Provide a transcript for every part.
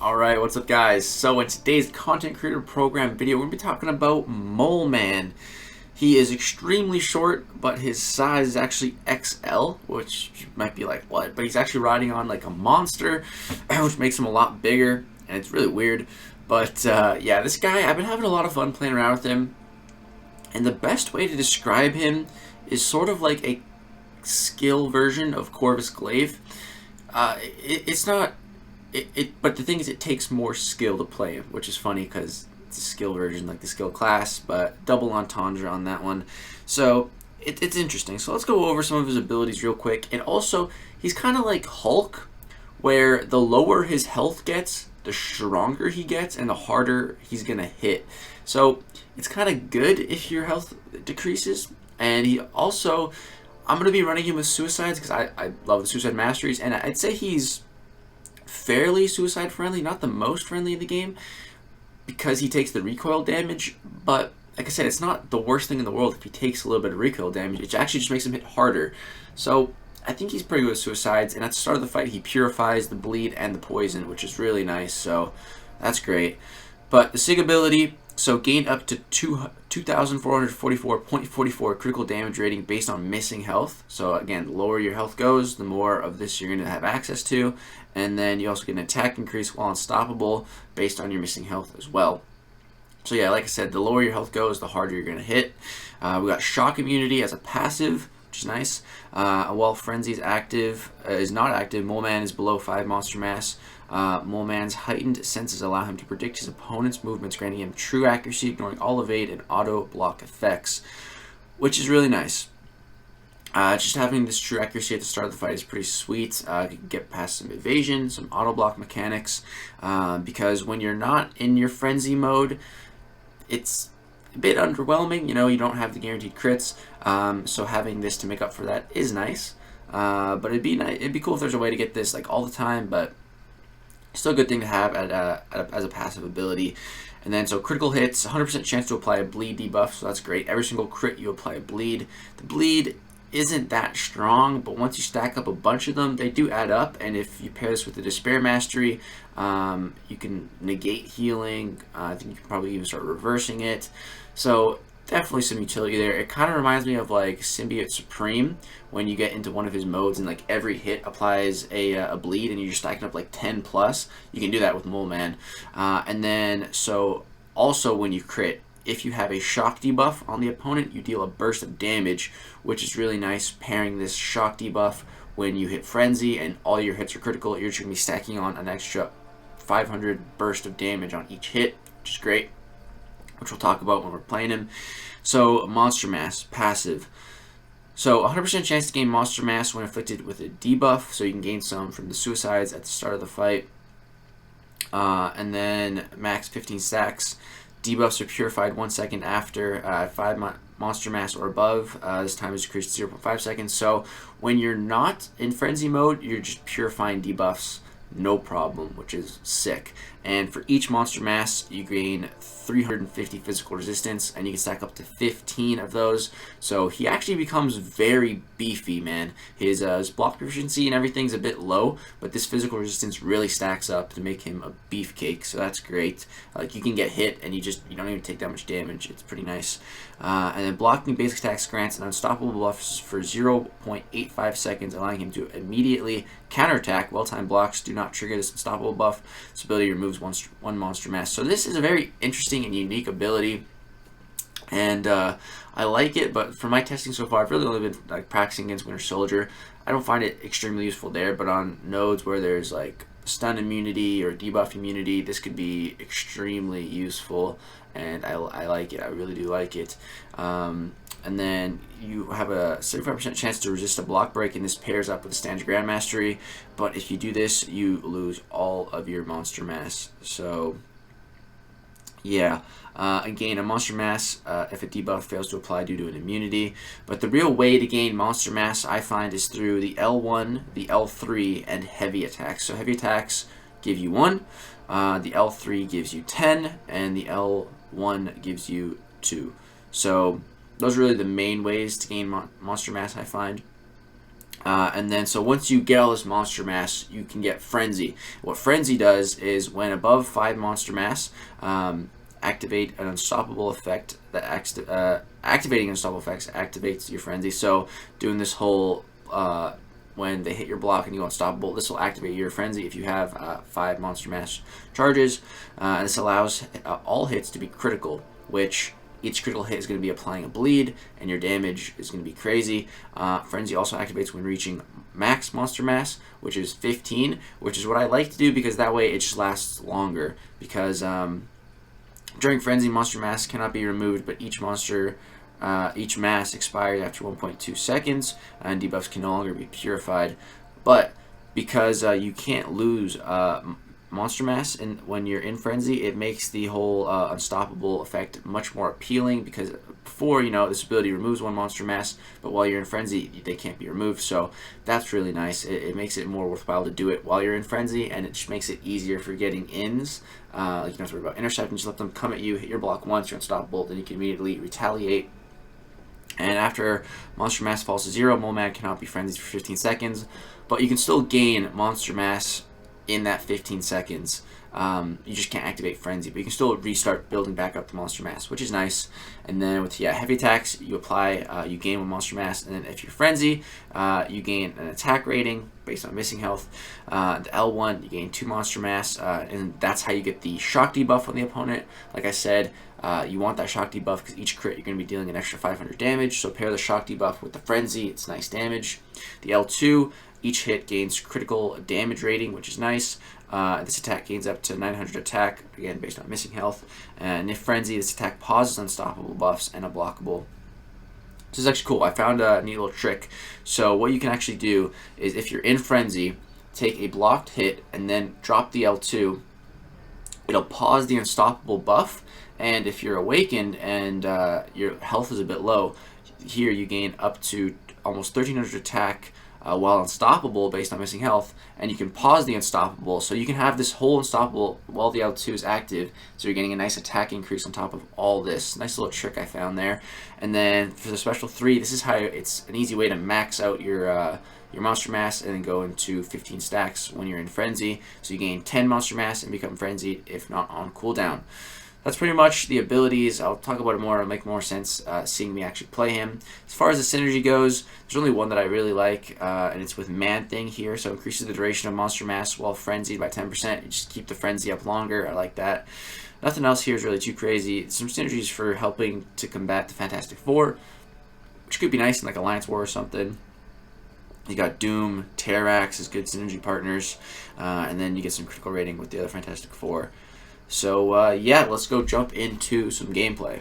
Alright, what's up guys? So in today's content creator program video, we're going to be talking about Mole Man. He is extremely short, but his size is actually XL, which might be like, what? But he's actually riding on like a monster, which makes him a lot bigger, and it's really weird. But yeah, this guy, I've been having a lot of fun playing around with him, and the best way to describe him is sort of like a skill version of Corvus Glaive. It's not... but the thing is, it takes more skill to play him, which is funny because it's a skill version, like the skill class, but double entendre on that one. So it's interesting. So let's go over some of his abilities real quick. And also, he's kind of like Hulk, where the lower his health gets, the stronger he gets, and the harder he's gonna hit. So it's kind of good if your health decreases. And he also, I'm gonna be running him with suicides because I love the suicide masteries, and I'd say he's fairly suicide friendly, not the most friendly in the game because he takes the recoil damage, but like I said, it's not the worst thing in the world if he takes a little bit of recoil damage. It actually just makes him hit harder. So I think he's pretty good with suicides, and at the start of the fight he purifies the bleed and the poison, which is really nice, so that's great. But the SIG ability, so gain up to 2,444.44 critical damage rating based on missing health. So again, the lower your health goes, the more of this you're going to have access to. And then you also get an attack increase while unstoppable based on your missing health as well. So yeah, like I said, the lower your health goes, the harder you're going to hit. We got shock immunity as a passive, which is nice. While Frenzy is not active, Mole Man is below 5 monster mass. Mole Man's heightened senses allow him to predict his opponent's movements, granting him true accuracy, ignoring all evade and auto block effects, which is really nice. Just having this true accuracy at the start of the fight is pretty sweet. You can get past some evasion, some auto block mechanics, because when you're not in your frenzy mode, it's a bit underwhelming. You know, you don't have the guaranteed crits, so having this to make up for that is nice. But it'd be cool if there's a way to get this like all the time, but still a good thing to have as a passive ability. And then, so critical hits, 100% chance to apply a bleed debuff, so that's great. Every single crit you apply a bleed. The bleed isn't that strong, but once you stack up a bunch of them, they do add up. And if you pair this with the Despair Mastery, you can negate healing. I think you can probably even start reversing it. So definitely some utility there. It kind of reminds me of like Symbiote Supreme when you get into one of his modes and like every hit applies a bleed and you're stacking up like 10 plus. You can do that with Mole Man. And then, so also when you crit, if you have a shock debuff on the opponent, you deal a burst of damage, which is really nice. Pairing this shock debuff when you hit Frenzy and all your hits are critical, you're just going to be stacking on an extra 500 burst of damage on each hit, which is great, which we'll talk about when we're playing him. So, Monster Mass, passive. So, 100% chance to gain Monster Mass when afflicted with a debuff, so you can gain some from the suicides at the start of the fight. And then, max 15 stacks. Debuffs are purified 1 second after 5 monster mass or above. This time is decreased to 0.5 seconds. So when you're not in frenzy mode, you're just purifying debuffs, no problem, which is sick. And for each monster mass, you gain 350 physical resistance, and you can stack up to 15 of those. So he actually becomes very beefy, man. His block proficiency and everything's a bit low, but this physical resistance really stacks up to make him a beefcake. So that's great. Like, you can get hit and you don't even take that much damage. It's pretty nice. And then blocking basic attacks grants an unstoppable buff for 0.85 seconds, allowing him to immediately counterattack. Well-timed blocks do not trigger this unstoppable buff. This ability removes one monster mass. So this is a very interesting and unique ability, and I like it. But for my testing so far, I've really only been like practicing against Winter Soldier. I don't find it extremely useful there, but on nodes where there's like stun immunity or debuff immunity, this could be extremely useful, and I like it. I really do like it. And then you have a 75% chance to resist a block break, and this pairs up with the standard Grand Mastery. But if you do this, you lose all of your monster mass. So yeah, and gain a monster mass if a debuff fails to apply due to an immunity. But the real way to gain monster mass, I find, is through the L1, the L3, and heavy attacks. So heavy attacks give you 1, the L3 gives you 10, and the L1 gives you 2. So those are really the main ways to gain monster mass, I find. And then, so once you get all this monster mass, you can get Frenzy. What Frenzy does is when above 5 monster mass, activate an unstoppable effect that activating unstoppable effects activates your Frenzy. So doing this whole when they hit your block and you go unstoppable, this will activate your Frenzy if you have 5 monster mass charges. This allows all hits to be critical, which each critical hit is going to be applying a bleed, and your damage is going to be crazy. Frenzy also activates when reaching max monster mass, which is 15, which is what I like to do because that way it just lasts longer. Because during Frenzy, monster mass cannot be removed, but each mass expires after 1.2 seconds, and debuffs can no longer be purified. But because you can't lose monster mass when you're in Frenzy, it makes the whole unstoppable effect much more appealing, because before, this ability removes 1 monster mass, but while you're in Frenzy, they can't be removed. So that's really nice. It makes it more worthwhile to do it while you're in Frenzy, and it just makes it easier for getting ins. You don't have to worry about intercepting, just let them come at you, hit your block once, you're unstoppable, then you can immediately retaliate. And after monster mass falls to 0, Mole Man cannot be frenzied for 15 seconds, but you can still gain monster mass in that 15 seconds. You just can't activate Frenzy, but you can still restart building back up the monster mass, which is nice. And then with heavy attacks, you apply, you gain 1 monster mass, and then if you're Frenzy, you gain an attack rating based on missing health. The L1, you gain 2 monster mass, and that's how you get the shock debuff on the opponent. Like I said, you want that shock debuff because each crit you're going to be dealing an extra 500 damage, so pair the shock debuff with the Frenzy, it's nice damage. The L2, each hit gains critical damage rating, which is nice. This attack gains up to 900 attack, again based on missing health. And if Frenzy, this attack pauses unstoppable buffs and unblockable. This is actually cool. I found a neat little trick. So what you can actually do is, if you're in Frenzy, take a blocked hit and then drop the L2. It'll pause the unstoppable buff, and if you're awakened and your health is a bit low, here you gain up to almost 1300 attack while unstoppable based on missing health, and you can pause the unstoppable, so you can have this whole unstoppable while the L2 is active, so you're getting a nice attack increase on top of all this. Nice little trick I found there. And then for the special 3, this is how it's an easy way to max out your monster mass and then go into 15 stacks when you're in Frenzy, so you gain 10 monster mass and become frenzied if not on cooldown. That's pretty much the abilities. I'll talk about it more. It'll make more sense seeing me actually play him. As far as the synergy goes, there's only one that I really like, and it's with Man-Thing here. So increases the duration of monster mass while frenzied by 10%. You just keep the frenzy up longer. I like that. Nothing else here is really too crazy. Some synergies for helping to combat the Fantastic Four, which could be nice in like Alliance War or something. You got Doom, Terrax as good synergy partners, and then you get some critical rating with the other Fantastic Four. So yeah, let's go jump into some gameplay.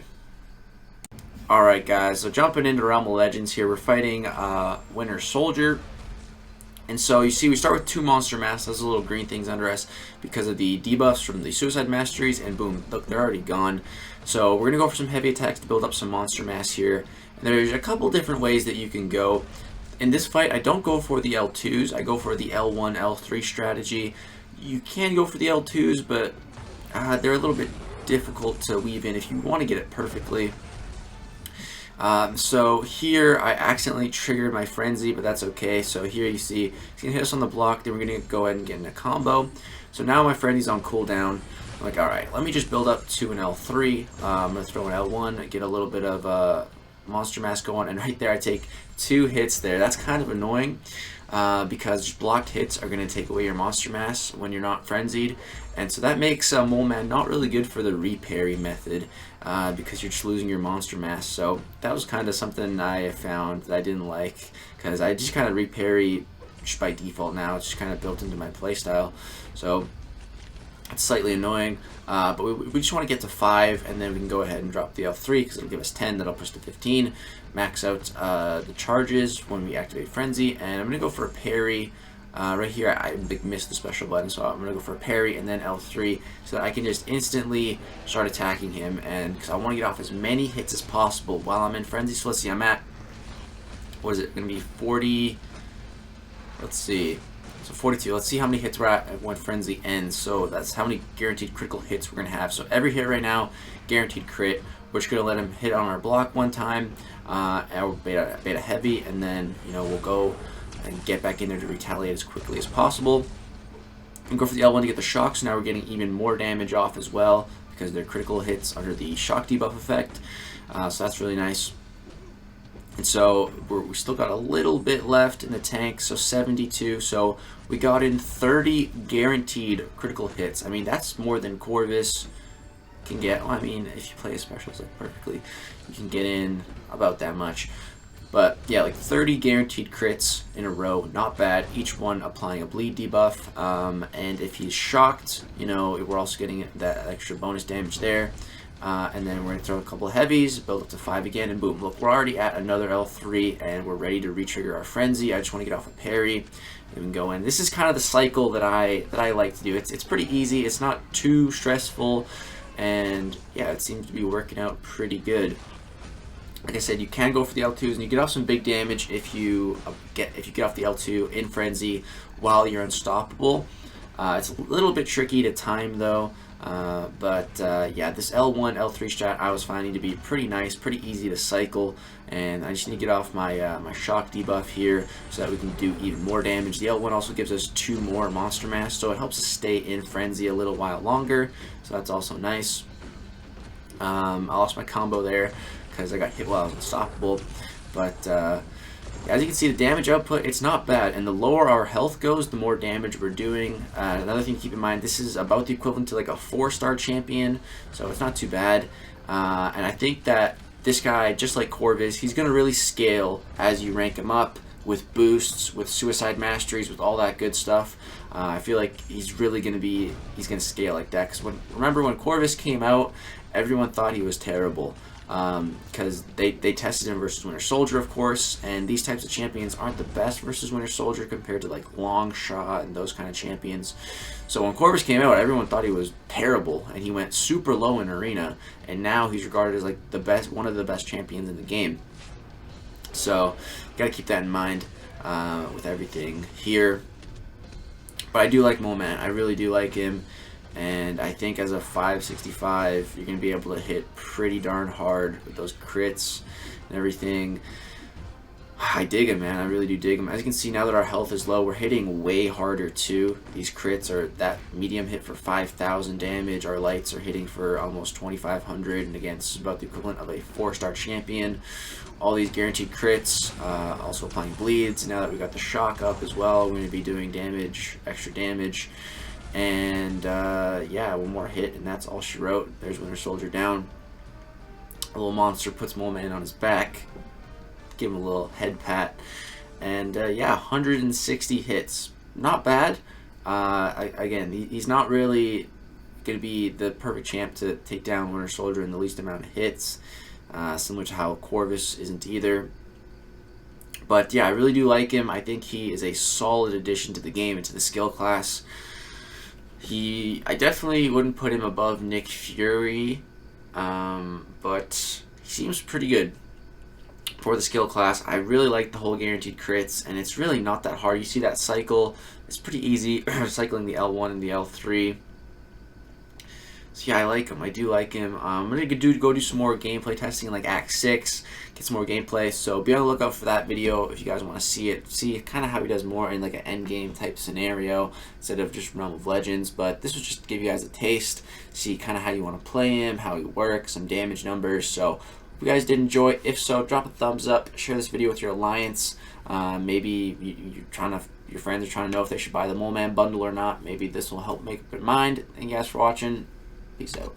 Alright guys, so jumping into Realm of Legends here, we're fighting Winter Soldier. And so you see we start with 2 monster mass, those little green things under us because of the debuffs from the Suicide Masteries, and boom, look, they're already gone. So we're going to go for some heavy attacks to build up some monster mass here. And there's a couple different ways that you can go. In this fight, I don't go for the L2s, I go for the L1, L3 strategy. You can go for the L2s, but they're a little bit difficult to weave in if you want to get it perfectly. So here I accidentally triggered my Frenzy, but that's okay. So here you see he's going to hit us on the block, then we're going to go ahead and get in a combo. So now my Frenzy's on cooldown. I'm like, alright, let me just build up to an L3. I'm going to throw an L1, get a little bit of monster mass going, and right there I take 2 hits there. That's kind of annoying because blocked hits are going to take away your monster mass when you're not frenzied, and so that makes Mole Man not really good for the reparry method because you're just losing your monster mass. So that was kind of something I found that I didn't like, because I just kind of reparry just by default now. It's just kind of built into my playstyle, so it's slightly annoying, but we just want to get to 5, and then we can go ahead and drop the L3 because it'll give us 10, that'll push to 15, max out the charges when we activate Frenzy, and I'm going to go for a parry. Right here I missed the special button, so I'm going to go for a parry and then L3 so that I can just instantly start attacking him, and because I want to get off as many hits as possible while I'm in Frenzy. So let's see, I'm at, what is it, going to be 40, let's see. So 42. Let's see how many hits we're at when Frenzy ends. So that's how many guaranteed critical hits we're going to have. So every hit right now, guaranteed crit. We're just going to let him hit on our block one time, or beta heavy, and then we'll go and get back in there to retaliate as quickly as possible. And go for the L1 to get the shock, so now we're getting even more damage off as well because they're critical hits under the shock debuff effect. So that's really nice. And so we still got a little bit left in the tank, so 72. So we got in 30 guaranteed critical hits. I mean, that's more than Corvus can get. Well, I mean, if you play a specials like perfectly, you can get in about that much. But yeah, like 30 guaranteed crits in a row, not bad. Each one applying a bleed debuff. And if he's shocked, you know, we're also getting that extra bonus damage there. And then we're going to throw a couple of heavies, build up to 5 again, and boom. Look, we're already at another L3, and we're ready to re-trigger our Frenzy. I just want to get off a parry, and we can go in. This is kind of the cycle that I like to do. It's pretty easy. It's not too stressful, and yeah, it seems to be working out pretty good. Like I said, you can go for the L2s, and you get off some big damage if you get off the L2 in Frenzy while you're unstoppable. It's a little bit tricky to time though. Yeah, this L1, L3 strat I was finding to be pretty nice, pretty easy to cycle, and I just need to get off my my shock debuff here so that we can do even more damage. The L1 also gives us 2 more monster mass, so it helps us stay in Frenzy a little while longer, so that's also nice. I lost my combo there because I got hit while I was unstoppable, but as you can see, the damage output, it's not bad, and the lower our health goes, the more damage we're doing. Another thing to keep in mind, this is about the equivalent to like a 4-star champion, so it's not too bad. And I think that this guy, just like Corvus, he's going to really scale as you rank him up with boosts, with suicide masteries, with all that good stuff. I feel like he's really going to scale like that, because remember when Corvus came out, everyone thought he was terrible. Because they tested him versus Winter Soldier, of course, and these types of champions aren't the best versus Winter Soldier compared to like Longshot and those kind of champions. So when Corvus came out, everyone thought he was terrible, and he went super low in Arena, and now he's regarded as like one of the best champions in the game. So gotta keep that in mind with everything here. But I do like Moment. I really do like him. And I think as a 565, you're going to be able to hit pretty darn hard with those crits and everything. I dig him, man. I really do dig him. As you can see, now that our health is low, we're hitting way harder too. These crits are that medium hit for 5,000 damage. Our lights are hitting for almost 2,500. And again, this is about the equivalent of a 4-star champion. All these guaranteed crits, also applying bleeds. Now that we got the shock up as well, we're going to be doing damage, extra damage. And yeah, one more hit, and that's all she wrote. There's Winter Soldier down. A little monster puts Mole Man on his back, give him a little head pat, and yeah, 160 hits. Not bad. Again, he's not really going to be the perfect champ to take down Winter Soldier in the least amount of hits, similar to how Corvus isn't either. But yeah, I really do like him. I think he is a solid addition to the game and to the skill class. I definitely wouldn't put him above Nick Fury, but he seems pretty good for the skill class. I really like the whole guaranteed crits, and it's really not that hard. You see that cycle, it's pretty easy, cycling the L1 and the L3. So yeah, I like him. I do like him. I'm going to go do some more gameplay testing in like Act 6, get some more gameplay. So be on the lookout for that video if you guys want to see it. See kind of how he does more in like an endgame type scenario instead of just Realm of Legends. But this was just to give you guys a taste, see kind of how you want to play him, how he works, some damage numbers. So if you guys did enjoy, if so, drop a thumbs up, share this video with your alliance. Maybe your friends are trying to know if they should buy the Mole Man bundle or not. Maybe this will help make up their mind. Thank you guys for watching. Peace out.